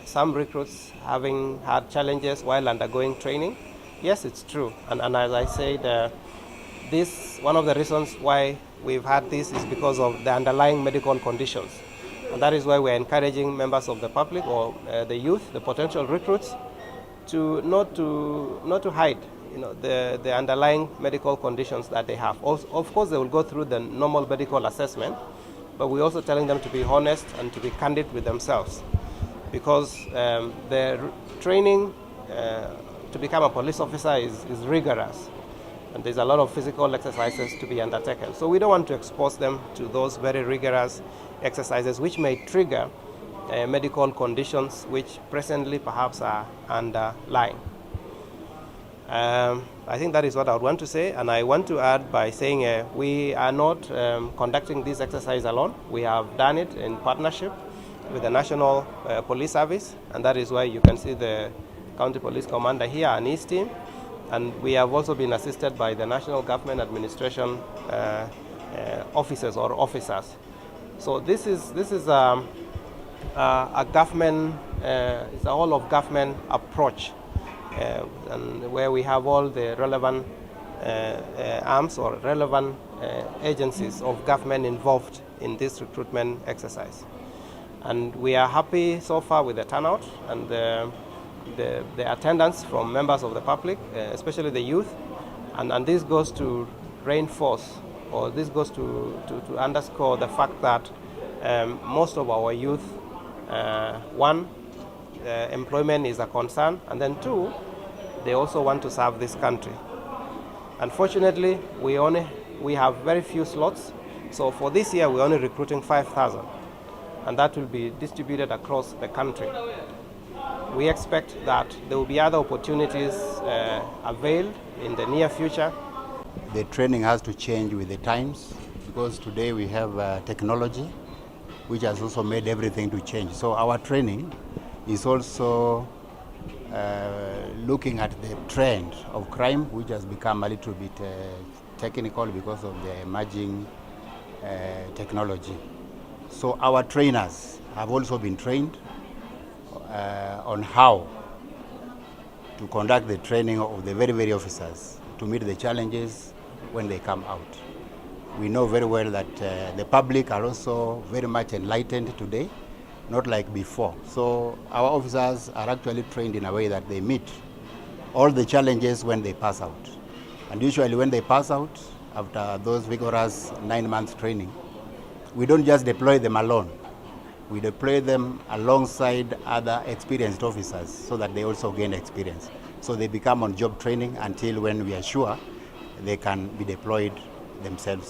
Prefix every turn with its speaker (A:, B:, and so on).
A: some recruits having had challenges while undergoing training. Yes, it's true. And as I said, one of the reasons why we've had this is because of the underlying medical conditions. And that is why we're encouraging members of the public or the youth, the potential recruits, not to hide the underlying medical conditions that they have. Also, of course, they will go through the normal medical assessment, but we're also telling them to be honest and to be candid with themselves, because the training to become a police officer is rigorous, and there's a lot of physical exercises to be undertaken. So we don't want to expose them to those very rigorous exercises which may trigger medical conditions which presently perhaps are underlying. I think that is what I would want to say, and I want to add by saying we are not conducting this exercise alone. We have done it in partnership with the National Police Service, and that is why you can see the County Police Commander here and his team, and we have also been assisted by the National Government Administration officers or officers. So this is a government, it's a whole of government approach, and where we have all the relevant arms or relevant agencies of government involved in this recruitment exercise. And we are happy so far with the turnout and the attendance from members of the public, especially the youth, and this goes to reinforce, or this goes to underscore the fact that most of our youth, one, employment is a concern, and then two, they also want to serve this country. Unfortunately, we have very few slots, so for this year we're only recruiting 5,000, and that will be distributed across the country. We expect that there will be other opportunities availed in the near future.
B: The training has to change with the times, because today we have technology which has also made everything to change. So our training is also looking at the trend of crime, which has become a little bit technical because of the emerging technology. So our trainers have also been trained on how to conduct the training of the very officers to meet the challenges when they come out. We know very well that the public are also very much enlightened today, not like before. So our officers are actually trained in a way that they meet all the challenges when they pass out. And usually when they pass out, after those vigorous 9-month training, we don't just deploy them alone. We deploy them alongside other experienced officers so that they also gain experience. So they become on-job training until when we are sure they can be deployed themselves.